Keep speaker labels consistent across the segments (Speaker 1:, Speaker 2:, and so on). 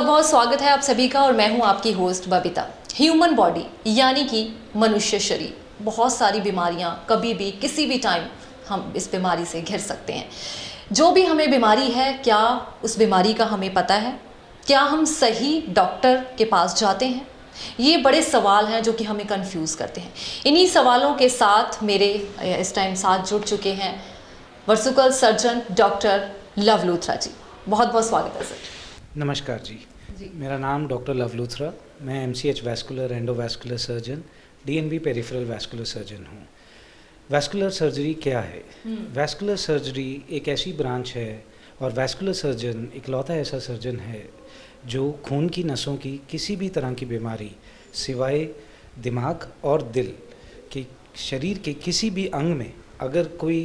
Speaker 1: बहुत स्वागत है आप सभी का और मैं हूं आपकी होस्ट बबीता। ह्यूमन बॉडी यानी कि मनुष्य शरीर, बहुत सारी बीमारियां कभी भी किसी भी टाइम हम इस बीमारी से घिर सकते हैं। जो भी हमें बीमारी है, क्या उस बीमारी का हमें पता है? क्या हम सही डॉक्टर के पास जाते हैं? ये बड़े सवाल हैं जो कि हमें कंफ्यूज करते हैं। इन्हीं सवालों के साथ मेरे इस टाइम साथ जुड़ चुके हैं वर्सुकल सर्जन डॉक्टर लव लूथरा जी। बहुत बहुत स्वागत है सर।
Speaker 2: नमस्कार जी। मेरा नाम डॉक्टर लव लूथरा, मैं MCH vascular endovascular surgeon, DNB peripheral vascular surgeon हूँ। वैस्कुलर सर्जरी क्या है? वैस्कुलर सर्जरी एक ऐसी ब्रांच है और वैस्कुलर सर्जन इकलौता ऐसा सर्जन है जो खून की नसों की किसी भी तरह की बीमारी सिवाय दिमाग और दिल की शरीर के किसी भी अंग में अगर कोई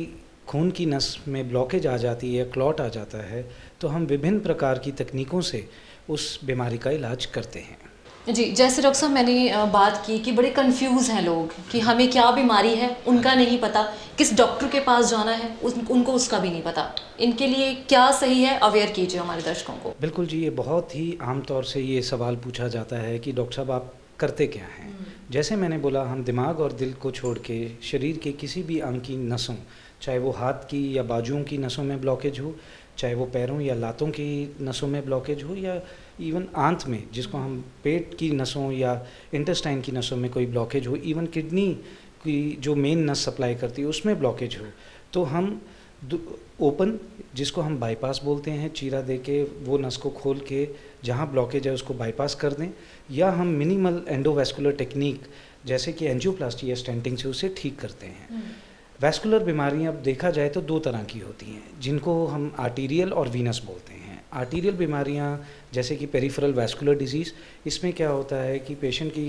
Speaker 2: खून की नस में ब्लॉकेज आ जाती है या क्लॉट आ जाता है तो हम विभिन्न प्रकार की तकनीकों से उस बीमारी का इलाज करते हैं।
Speaker 1: जी, जैसे डॉक्टर साहब मैंने बात की कि बड़े कंफ्यूज हैं लोग कि हमें क्या बीमारी है उनका नहीं पता, किस डॉक्टर के पास जाना है उनको उसका भी नहीं पता। इनके लिए क्या सही है, अवेयर कीजिए हमारे दर्शकों को।
Speaker 2: बिल्कुल जी, ये बहुत ही आम तौर से ये सवाल पूछा जाता है कि डॉक्टर साहब आप करते क्या हैं। जैसे मैंने बोला, हम दिमाग और दिल को छोड़ के शरीर के किसी भी अंग की नसों, चाहे वो हाथ की या बाजुओं की नसों में ब्लॉकेज हो, चाहे वो पैरों या लातों की नसों में ब्लॉकेज हो, या इवन आंत में जिसको हम पेट की नसों या इंटेस्टाइन की नसों में कोई ब्लॉकेज हो, इवन किडनी की जो मेन नस सप्लाई करती है उसमें ब्लॉकेज हो, तो हम ओपन, जिसको हम बाईपास बोलते हैं, चीरा दे के वो नस को खोल के जहाँ ब्लॉकेज है उसको बाईपास कर दें, या हम मिनिमल एंडोवैस्कुलर टेक्निक जैसे कि एंजियोप्लास्टी या स्टेंटिंग से उसे ठीक करते हैं। वैस्कुलर बीमारियां अब देखा जाए तो दो तरह की होती हैं, जिनको हम आर्टीरियल और वीनस बोलते हैं। आर्टीरियल बीमारियां जैसे कि पेरिफेरल वैस्कुलर डिजीज़, इसमें क्या होता है कि पेशेंट की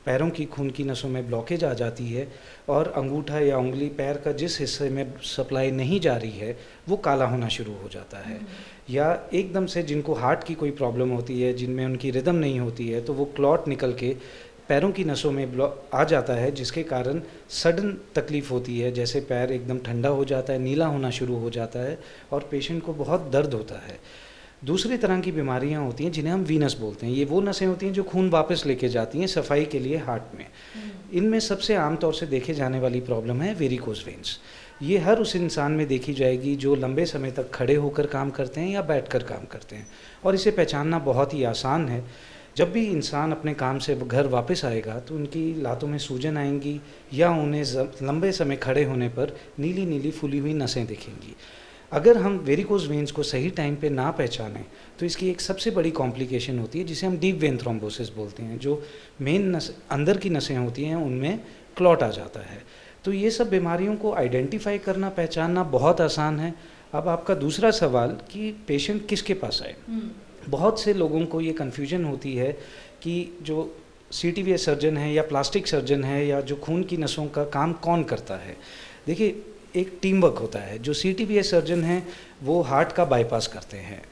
Speaker 2: पैरों की खून की नसों में ब्लॉकेज आ जाती है और अंगूठा या उंगली पैर का जिस हिस्से में सप्लाई नहीं जा रही है वो काला होना शुरू हो जाता है। या एकदम से जिनको हार्ट की कोई प्रॉब्लम होती है, जिनमें उनकी रिदम नहीं होती है, तो वो क्लॉट निकल के पैरों की नसों में आ जाता है, जिसके कारण सडन तकलीफ़ होती है, जैसे पैर एकदम ठंडा हो जाता है, नीला होना शुरू हो जाता है और पेशेंट को बहुत दर्द होता है। दूसरी तरह की बीमारियां होती हैं जिन्हें हम वीनस बोलते हैं। ये वो नसें होती हैं जो खून वापस लेके जाती हैं सफाई के लिए हार्ट में। इनमें सबसे आम तौर से देखे जाने वाली प्रॉब्लम है वेरिकोज वेन्स। ये हर उस इंसान में देखी जाएगी जो लंबे समय तक खड़े होकर काम करते हैं या बैठकर काम करते हैं, और इसे पहचानना बहुत ही आसान है। जब भी इंसान अपने काम से घर वापस आएगा तो उनकी लातों में सूजन आएंगी या उन्हें लंबे समय खड़े होने पर नीली नीली फूली हुई नसें दिखेंगी। अगर हम वेरिकोज वेन्स को सही टाइम पे ना पहचानें तो इसकी एक सबसे बड़ी कॉम्प्लिकेशन होती है जिसे हम डीप वेन थ्रोम्बोसिस बोलते हैं। जो मेन नस अंदर की नसें होती हैं उनमें क्लॉट आ जाता है। तो ये सब बीमारियों को आइडेंटिफाई करना, पहचानना बहुत आसान है। अब आपका दूसरा सवाल कि पेशेंट किसके पास आए। बहुत से लोगों को ये कन्फ्यूजन होती है कि जो CTVS सर्जन है या प्लास्टिक सर्जन है या जो खून की नसों का काम कौन करता है। देखिए, एक टीम वर्क होता है। जो CTVS सर्जन हैं वो हार्ट का बाईपास करते हैं।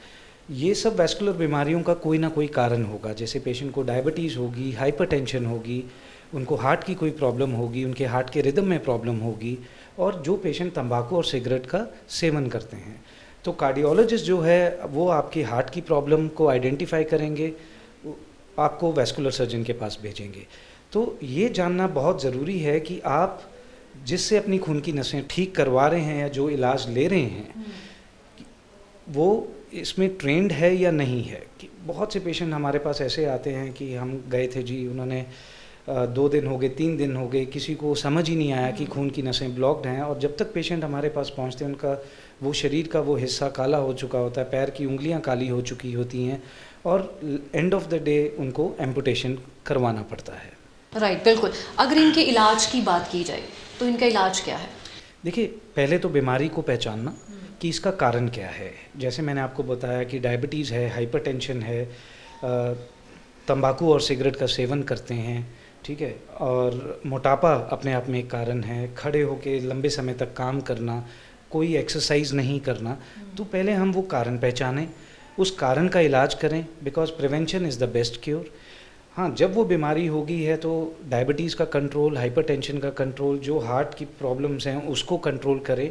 Speaker 2: ये सब वैस्कुलर बीमारियों का कोई ना कोई कारण होगा, जैसे पेशेंट को डायबिटीज़ होगी, हाइपरटेंशन होगी, उनको हार्ट की कोई प्रॉब्लम होगी, उनके हार्ट के रिदम में प्रॉब्लम होगी, और जो पेशेंट तंबाकू और सिगरेट का सेवन करते हैं। तो कार्डियोलॉजिस्ट जो है वो आपकी हार्ट की प्रॉब्लम को आइडेंटिफाई करेंगे, आपको वैस्कुलर सर्जन के पास भेजेंगे। तो ये जानना बहुत ज़रूरी है कि आप जिससे अपनी खून की नसें ठीक करवा रहे हैं या जो इलाज ले रहे हैं वो इसमें ट्रेंड है या नहीं है। कि बहुत से पेशेंट हमारे पास ऐसे आते हैं कि हम गए थे जी, उन्होंने 2 दिन हो गए, 3 दिन हो गए, किसी को समझ ही नहीं आया कि खून की नसें ब्लॉक्ड हैं, और जब तक पेशेंट हमारे पास पहुंचते हैं उनका वो शरीर का वो हिस्सा काला हो चुका होता है, पैर की उंगलियां काली हो चुकी होती हैं, और एंड ऑफ द डे उनको एम्पुटेशन करवाना पड़ता है।
Speaker 1: राइट, बिल्कुल। अगर इनके इलाज की बात की जाए तो इनका इलाज क्या है?
Speaker 2: देखिए, पहले तो बीमारी को पहचानना कि इसका कारण क्या है। जैसे मैंने आपको बताया कि डायबिटीज़ है, हाइपरटेंशन है, तंबाकू और सिगरेट का सेवन करते हैं, ठीक है, और मोटापा अपने आप में एक कारण है, खड़े होकर लंबे समय तक काम करना, कोई एक्सरसाइज नहीं करना। तो पहले हम वो कारण पहचानें, उस कारण का इलाज करें, because prevention is the best cure. हाँ, जब वो बीमारी होगी है तो डायबिटीज़ का कंट्रोल, हाइपरटेंशन का कंट्रोल, जो हार्ट की प्रॉब्लम्स हैं उसको कंट्रोल करें,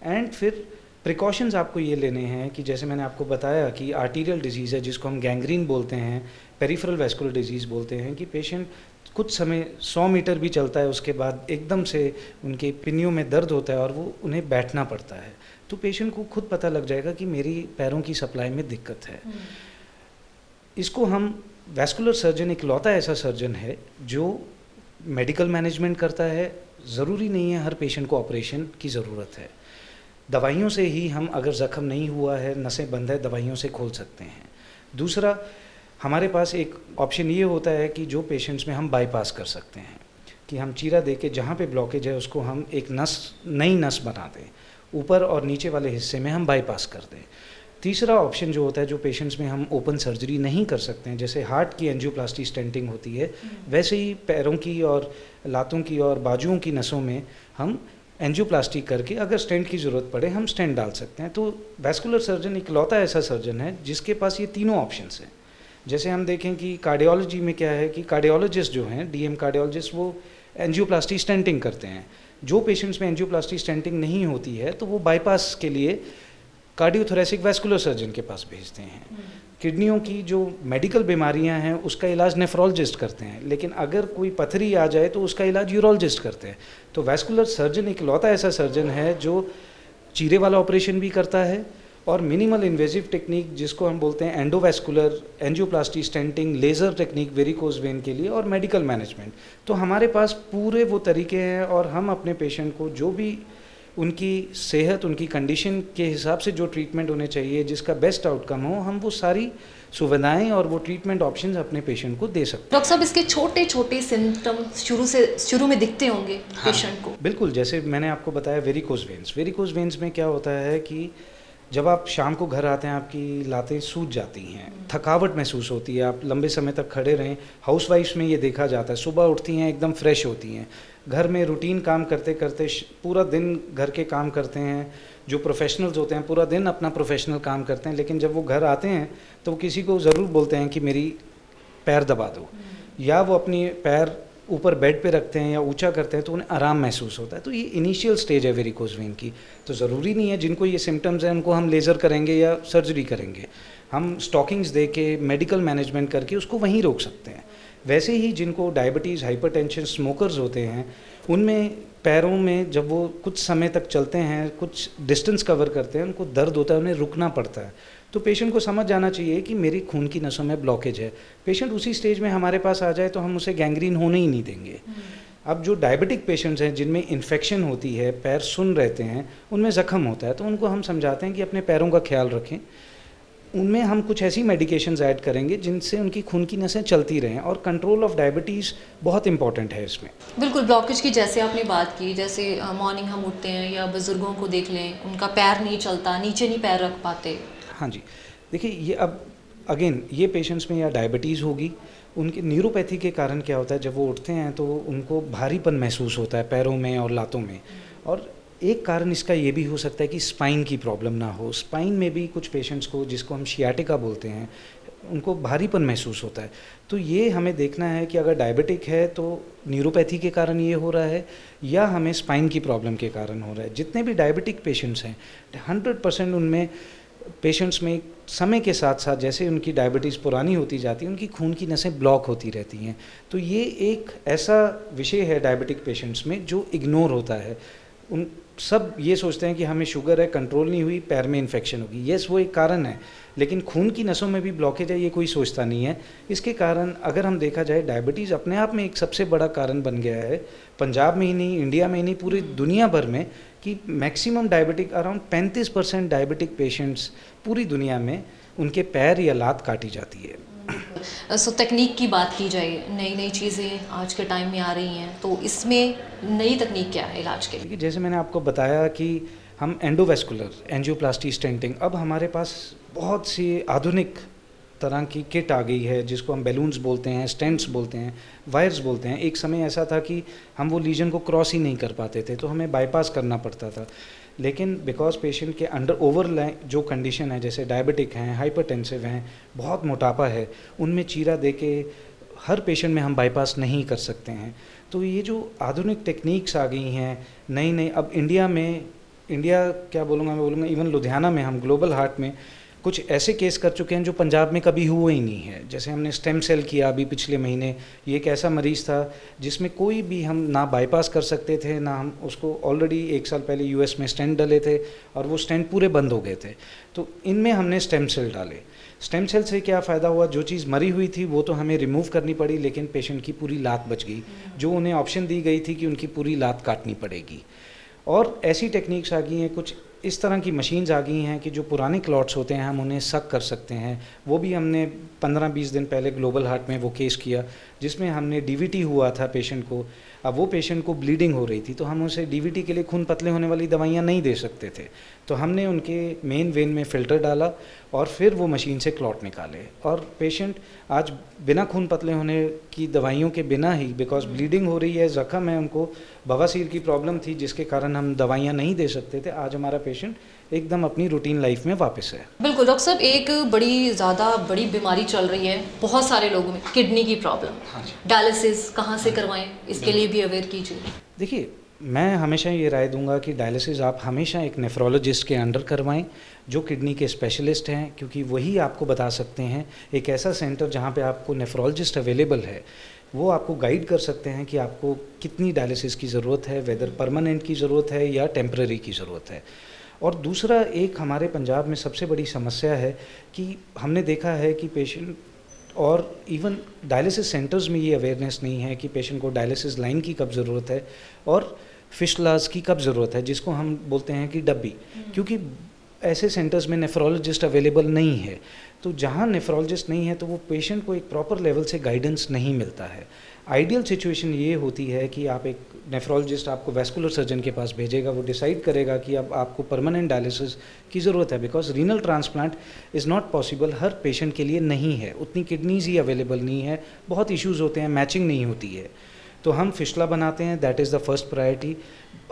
Speaker 2: एंड फिर प्रिकॉशंस आपको ये लेने हैं कि जैसे मैंने आपको बताया कि आर्टीरियल डिजीज़ है जिसको हम गैंग्रीन बोलते हैं, पेरिफेरल वैस्कुलर डिजीज़ बोलते हैं, कि पेशेंट कुछ समय 100 मीटर भी चलता है उसके बाद एकदम से उनके पिनियों में दर्द होता है और वो उन्हें बैठना पड़ता है, तो पेशेंट को खुद पता लग जाएगा कि मेरी पैरों की सप्लाई में दिक्कत है। इसको हम वैस्कुलर सर्जन इकलौता ऐसा सर्जन है जो मेडिकल मैनेजमेंट करता है। ज़रूरी नहीं है हर पेशेंट को ऑपरेशन की ज़रूरत है। दवाइयों से ही हम, अगर ज़ख्म नहीं हुआ है, नसें बंद है, दवाइयों से खोल सकते हैं। दूसरा, हमारे पास एक ऑप्शन ये होता है कि जो पेशेंट्स में हम बाईपास कर सकते हैं, कि हम चीरा दे के जहाँ पे ब्लॉकेज है उसको हम एक नई नस बना दें, ऊपर और नीचे वाले हिस्से में हम बाईपास कर दें। तीसरा ऑप्शन जो होता है, जो पेशेंट्स में हम ओपन सर्जरी नहीं कर सकते हैं, जैसे हार्ट की एंजियोप्लास्टी स्टेंटिंग होती है, वैसे ही पैरों की और लातों की और बाजुओं की नसों में हम एंजियोप्लास्टी करके अगर स्टेंट की ज़रूरत पड़े हम स्टेंट डाल सकते हैं। तो वैस्कुलर सर्जन इकलौता ऐसा सर्जन है जिसके पास ये तीनों ऑप्शंस हैं। जैसे हम देखें कि कार्डियोलॉजी में क्या है कि कार्डियोलॉजिस्ट जो हैं, डीएम कार्डियोलॉजिस्ट, वो एंजियोप्लास्टी स्टेंटिंग करते हैं। जो पेशेंट्स में एंजियोप्लास्टी स्टेंटिंग नहीं होती है तो वो बाईपास के लिए कार्डियोथोरेसिक वैस्कुलर सर्जन के पास भेजते हैं। किडनियों की जो मेडिकल बीमारियां हैं उसका इलाज नेफ्रोलॉजिस्ट करते हैं, लेकिन अगर कोई पथरी आ जाए तो उसका इलाज यूरोलॉजिस्ट करते हैं। तो वैस्कुलर सर्जन इकलौता ऐसा सर्जन है जो चीरे वाला ऑपरेशन भी करता है और मिनिमल इन्वेजिव टेक्निक जिसको हम बोलते हैं endovascular, angioplasty, stenting, laser technique varicose vein के लिए, और मेडिकल मैनेजमेंट। तो हमारे पास पूरे वो तरीके हैं और हम अपने पेशेंट को जो भी उनकी सेहत, उनकी कंडीशन के हिसाब से जो ट्रीटमेंट होने चाहिए, जिसका बेस्ट आउटकम हो, हम वो सारी सुविधाएं और वो ट्रीटमेंट ऑप्शंस अपने पेशेंट को दे सकते हैं।
Speaker 1: डॉक्टर साहब, इसके छोटे छोटे सिम्टम्स शुरू में दिखते होंगे पेशेंट को?
Speaker 2: बिल्कुल, जैसे मैंने आपको बताया वेरिकोज वेन्स। वेरिकोज वेन्स में क्या होता है कि जब आप शाम को घर आते हैं आपकी लातें सूज जाती हैं, थकावट महसूस होती है, आप लंबे समय तक खड़े रहें। हाउसवाइफ्स में ये देखा जाता है, सुबह उठती हैं एकदम फ्रेश होती हैं, घर में रूटीन काम करते करते पूरा दिन घर के काम करते हैं। जो प्रोफेशनल्स होते हैं पूरा दिन अपना प्रोफेशनल काम करते हैं, लेकिन जब वो घर आते हैं तो वो किसी को ज़रूर बोलते हैं कि मेरी पैर दबा दो, या वो अपनी पैर ऊपर बेड पे रखते हैं या ऊंचा करते हैं तो उन्हें आराम महसूस होता है। तो ये इनिशियल स्टेज है वेरिकोज वेन की। तो ज़रूरी नहीं है जिनको ये सिम्टम्स हैं उनको हम लेज़र करेंगे या सर्जरी करेंगे, हम स्टॉकिंग्स दे के मेडिकल मैनेजमेंट करके उसको वहीं रोक सकते हैं। वैसे ही जिनको डायबिटीज़, हाइपरटेंशन, स्मोकर्स होते हैं, उनमें पैरों में जब वो कुछ समय तक चलते हैं, कुछ डिस्टेंस कवर करते हैं, उनको दर्द होता है, उन्हें रुकना पड़ता है। तो पेशेंट को समझ जाना चाहिए कि मेरी खून की नसों में ब्लॉकेज है। पेशेंट उसी स्टेज में हमारे पास आ जाए तो हम उसे गैंग्रीन होने ही नहीं देंगे। अब जो डायबिटिक पेशेंट्स हैं जिनमें इन्फेक्शन होती है, पैर सुन रहते हैं, उनमें ज़ख्म होता है, तो उनको हम समझाते हैं कि अपने पैरों का ख्याल रखें। उनमें हम कुछ ऐसी मेडिकेशंस ऐड करेंगे जिनसे उनकी खून की नसें चलती रहें, और कंट्रोल ऑफ डायबिटीज़ बहुत इंपॉर्टेंट है इसमें।
Speaker 1: बिल्कुल, ब्लॉकेज की जैसे आपने बात की, जैसे मॉर्निंग हम उठते हैं या बुज़ुर्गों को देख लें, उनका पैर नहीं चलता, नीचे नहीं पैर रख पाते।
Speaker 2: हाँ जी, देखिए ये अब अगेन ये पेशेंट्स में या डायबिटीज़ होगी, उनकी न्यूरोपैथी के कारण क्या होता है, जब वो उठते हैं तो उनको भारीपन महसूस होता है पैरों में और लातों में। और एक कारण इसका ये भी हो सकता है कि स्पाइन की प्रॉब्लम ना हो। स्पाइन में भी कुछ पेशेंट्स को, जिसको हम शियाटिका बोलते हैं, उनको भारीपन महसूस होता है। तो ये हमें देखना है कि अगर डायबिटिक है तो न्यूरोपैथी के कारण ये हो रहा है या हमें स्पाइन की प्रॉब्लम के कारण हो रहा है। जितने भी डायबिटिक पेशेंट्स हैं 100% उनमें पेशेंट्स में समय के साथ साथ जैसे उनकी डायबिटीज़ पुरानी होती जाती है, उनकी खून की नसें ब्लॉक होती रहती हैं। तो ये एक ऐसा विषय है डायबिटिक पेशेंट्स में जो इग्नोर होता है। उन सब ये सोचते हैं कि हमें शुगर है, कंट्रोल नहीं हुई, पैर में इन्फेक्शन होगी। यस, वो एक कारण है, लेकिन खून की नसों में भी ब्लॉकेज है ये कोई सोचता नहीं है। इसके कारण अगर हम देखा जाए, डायबिटीज़ अपने आप में एक सबसे बड़ा कारण बन गया है, पंजाब में ही नहीं, इंडिया में ही नहीं, पूरी दुनिया भर में, कि maximum diabetic, around 35% diabetic patients पूरी दुनिया में उनके पैर या लात काटी जाती है।
Speaker 1: सो तकनीक की बात की जाए, नई नई चीज़ें आज के टाइम में आ रही हैं, तो इसमें नई तकनीक क्या है इलाज के लिए?
Speaker 2: जैसे मैंने आपको बताया कि हम एंडोवैस्कुलर, एंजियोप्लास्टी, स्टेंटिंग, अब हमारे पास बहुत सी आधुनिक तरह की किट आ गई है जिसको हम बैलून्स बोलते हैं, स्टेंट्स बोलते हैं, वायर्स बोलते हैं। एक समय ऐसा था कि हम वो लीजन को क्रॉस ही नहीं कर पाते थे, तो हमें बाईपास करना पड़ता था। लेकिन बिकॉज पेशेंट के अंडर ओवरलाइन जो कंडीशन है, जैसे डायबिटिक हैं, हाइपरटेंसिव हैं, बहुत मोटापा है, उनमें चीरा दे के हर पेशेंट में हम बाईपास नहीं कर सकते हैं। तो ये जो आधुनिक टेक्निक्स आ गई हैं नई नई, अब इंडिया में इंडिया क्या बोलूँगा, मैं बोलूँगा इवन लुधियाना में हम ग्लोबल हार्ट में कुछ ऐसे केस कर चुके हैं जो पंजाब में कभी हुए ही नहीं है। जैसे हमने स्टेम सेल किया अभी पिछले महीने, ये एक ऐसा मरीज़ था जिसमें कोई भी हम ना बाईपास कर सकते थे, ना हम उसको ऑलरेडी 1 साल पहले यूएस में स्टेंट डले थे और वो स्टेंट पूरे बंद हो गए थे। तो इनमें हमने स्टेम सेल डाले। स्टेम सेल से क्या फ़ायदा हुआ, जो चीज़ मरी हुई थी वो तो हमें रिमूव करनी पड़ी, लेकिन पेशेंट की पूरी लात बच गई। जो उन्हें ऑप्शन दी गई थी कि उनकी पूरी लात काटनी पड़ेगी। और ऐसी टेक्निक्स आ गई हैं, कुछ इस तरह की मशीन्स आ गई हैं कि जो पुराने क्लॉट्स होते हैं हम उन्हें सक कर सकते हैं। वो भी हमने 15-20 दिन पहले ग्लोबल हार्ट में वो केस किया जिसमें हमने डीवीटी हुआ था पेशेंट को। अब वो पेशेंट को ब्लीडिंग हो रही थी तो हम उसे डीवीटी के लिए खून पतले होने वाली दवाइयाँ नहीं दे सकते थे, तो हमने उनके मेन वेन में फ़िल्टर डाला और फिर वो मशीन से क्लॉट निकाले। और पेशेंट आज बिना खून पतले होने की दवाइयों के बिना ही, बिकॉज ब्लीडिंग हो रही है, ज़ख्म है, उनको बवासीर की प्रॉब्लम थी जिसके कारण हम दवाइयाँ नहीं दे सकते थे, आज हमारा पेशेंट एकदम अपनी रूटीन लाइफ में वापस है।
Speaker 1: बिल्कुल डॉक्टर साहब, एक ज़्यादा बड़ी बीमारी चल रही है बहुत सारे लोगों में, किडनी की प्रॉब्लम।
Speaker 2: हाँ जी।
Speaker 1: डायलिसिस कहाँ से करवाएं, इसके लिए भी अवेयर कीजिए।
Speaker 2: देखिए, मैं हमेशा ये राय दूंगा कि डायलिसिस आप हमेशा एक नेफ्रोलॉजिस्ट के अंडर करवाएं जो किडनी के स्पेशलिस्ट हैं, क्योंकि वही आपको बता सकते हैं। एक ऐसा सेंटर जहाँ पे आपको नेफ्रोलॉजिस्ट अवेलेबल है, वो आपको गाइड कर सकते हैं कि आपको कितनी डायलिसिस की ज़रूरत है, वेदर परमानेंट की ज़रूरत है या टेम्पररी की ज़रूरत है। और दूसरा, एक हमारे पंजाब में सबसे बड़ी समस्या है कि हमने देखा है कि पेशेंट और इवन डायलिसिस सेंटर्स में ये अवेयरनेस नहीं है कि पेशेंट को डायलिसिस लाइन की कब ज़रूरत है और फिशलास की कब ज़रूरत है, जिसको हम बोलते हैं कि डब्बी। क्योंकि ऐसे सेंटर्स में नेफ्रोलॉजिस्ट अवेलेबल नहीं है, तो जहाँ नेफ्रोलॉजिस्ट नहीं है तो वो पेशेंट को एक प्रॉपर लेवल से गाइडेंस नहीं मिलता है। आइडियल सिचुएशन ये होती है कि आप एक नेफ्रोलॉजिस्ट आपको वैस्कुलर सर्जन के पास भेजेगा, वो डिसाइड करेगा कि अब आपको परमानेंट डायलिसिस की ज़रूरत है, because renal transplant is not possible, her patient के लिए नहीं है, उतनी किडनीज ही अवेलेबल नहीं है, बहुत इश्यूज़ होते हैं, मैचिंग नहीं होती है। तो हम फिशला बनाते हैं, that is the first priority.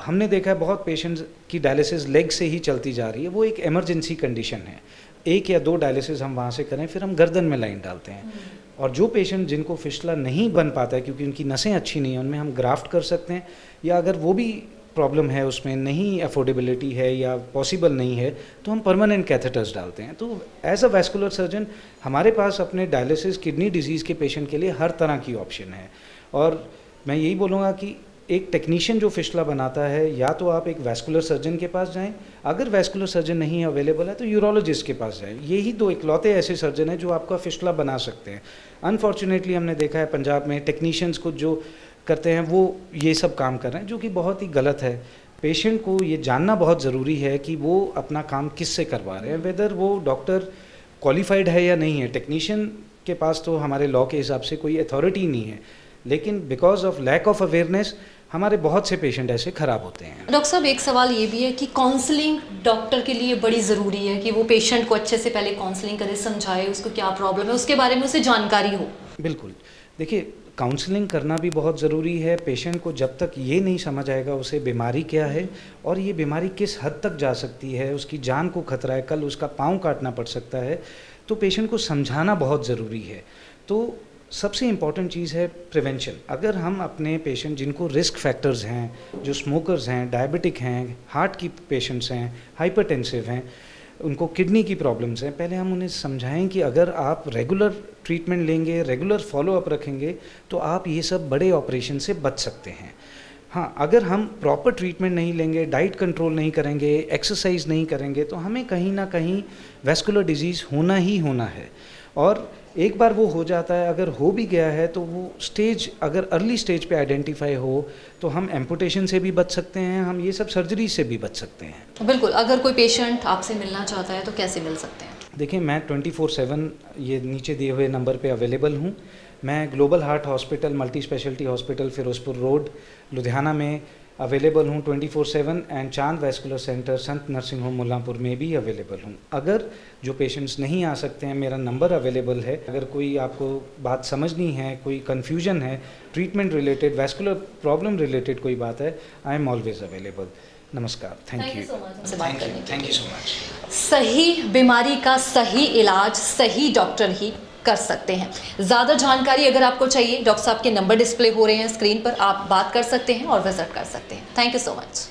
Speaker 2: हमने देखा है बहुत पेशेंट्स की डायलिसिस लेग से ही चलती जा रही है, वो एक इमरजेंसी कंडीशन है, 1 या 2 डायलिसिस हम वहाँ से करें, फिर हम गर्दन में लाइन डालते हैं। और जो पेशेंट जिनको फिशला नहीं बन पाता है क्योंकि उनकी नसें अच्छी नहीं हैं, उनमें हम ग्राफ्ट कर सकते हैं, या अगर वो भी प्रॉब्लम है, उसमें नहीं अफोर्डेबिलिटी है या पॉसिबल नहीं है, तो हम परमानेंट कैथेटर्स डालते हैं। तो एज अ वैस्कुलर सर्जन हमारे पास अपने डायलिसिस किडनी डिजीज़ के पेशेंट के लिए हर तरह की ऑप्शन है। और मैं यही बोलूँगा कि एक टेक्नीशियन जो फिशला बनाता है, या तो आप एक वैस्कुलर सर्जन के पास जाएं, अगर वैस्कुलर सर्जन नहीं अवेलेबल है तो यूरोलॉजिस्ट के पास जाएं। यही 2 इकलौते ऐसे सर्जन हैं जो आपका फिशला बना सकते हैं। अनफॉर्चुनेटली हमने देखा है पंजाब में टेक्नीशियंस को जो करते हैं वो ये सब काम कर रहे हैं, जो कि बहुत ही गलत है। पेशेंट को ये जानना बहुत ज़रूरी है कि वो अपना काम किससे करवा रहे हैं, वेदर वो डॉक्टर क्वालिफाइड है या नहीं है। टेक्नीशियन के पास तो हमारे लॉ के हिसाब से कोई अथॉरिटी नहीं है, लेकिन because of lack of awareness हमारे बहुत से पेशेंट ऐसे ख़राब होते हैं।
Speaker 1: डॉक्टर साहब, एक सवाल ये भी है कि काउंसलिंग डॉक्टर के लिए बड़ी ज़रूरी है कि वो पेशेंट को अच्छे से पहले काउंसलिंग करे, समझाए उसको क्या प्रॉब्लम है, उसके बारे में उसे जानकारी हो।
Speaker 2: बिल्कुल, देखिए काउंसलिंग करना भी बहुत ज़रूरी है। पेशेंट को जब तक ये नहीं समझ आएगा उसे बीमारी क्या है और ये बीमारी किस हद तक जा सकती है, उसकी जान को खतरा है, कल उसका पाँव काटना पड़ सकता है, तो पेशेंट को समझाना बहुत ज़रूरी है। तो सबसे इम्पॉर्टेंट चीज़ है प्रिवेंशन। अगर हम अपने पेशेंट जिनको रिस्क फैक्टर्स हैं, जो स्मोकर्स हैं, डायबिटिक हैं, हार्ट की पेशेंट्स हैं, हाइपरटेंसिव हैं, उनको किडनी की प्रॉब्लम्स हैं, पहले हम उन्हें समझाएं कि अगर आप रेगुलर ट्रीटमेंट लेंगे, रेगुलर फॉलोअप रखेंगे, तो आप ये सब बड़े ऑपरेशन से बच सकते हैं। हाँ, अगर हम प्रॉपर ट्रीटमेंट नहीं लेंगे, डाइट कंट्रोल नहीं करेंगे, एक्सरसाइज नहीं करेंगे, तो हमें कहीं ना कहीं वैस्कुलर डिजीज़ होना ही होना है। और एक बार वो हो जाता है, अगर हो भी गया है तो वो स्टेज अगर अर्ली स्टेज पे आइडेंटिफाई हो तो हम एम्पुटेशन से भी बच सकते हैं, हम ये सब सर्जरी से भी बच सकते हैं।
Speaker 1: बिल्कुल, अगर कोई पेशेंट आपसे मिलना चाहता है तो कैसे मिल सकते हैं?
Speaker 2: देखिए, मैं 24/7 ये नीचे दिए हुए नंबर पे अवेलेबल हूँ। मैं global heart hospital, multi speciality hospital, Ferozepur road, Ludhiana में अवेलेबल हूँ 24/7 and Chand vascular centre, Sant nursing home Mullanpur में भी अवेलेबल हूँ। अगर जो पेशेंट्स नहीं आ सकते हैं, मेरा नंबर अवेलेबल है। अगर कोई आपको बात समझनी है, कोई कन्फ्यूजन है, treatment related, vascular problem related कोई बात है, आई एम ऑलवेज अवेलेबल। नमस्कार, थैंक यू सो मच।
Speaker 1: सही बीमारी का सही इलाज सही डॉक्टर ही कर सकते हैं। ज़्यादा जानकारी अगर आपको चाहिए, डॉक्टर साहब के नंबर डिस्प्ले हो रहे हैं स्क्रीन पर, आप बात कर सकते हैं और विजिट कर सकते हैं। Thank you so much.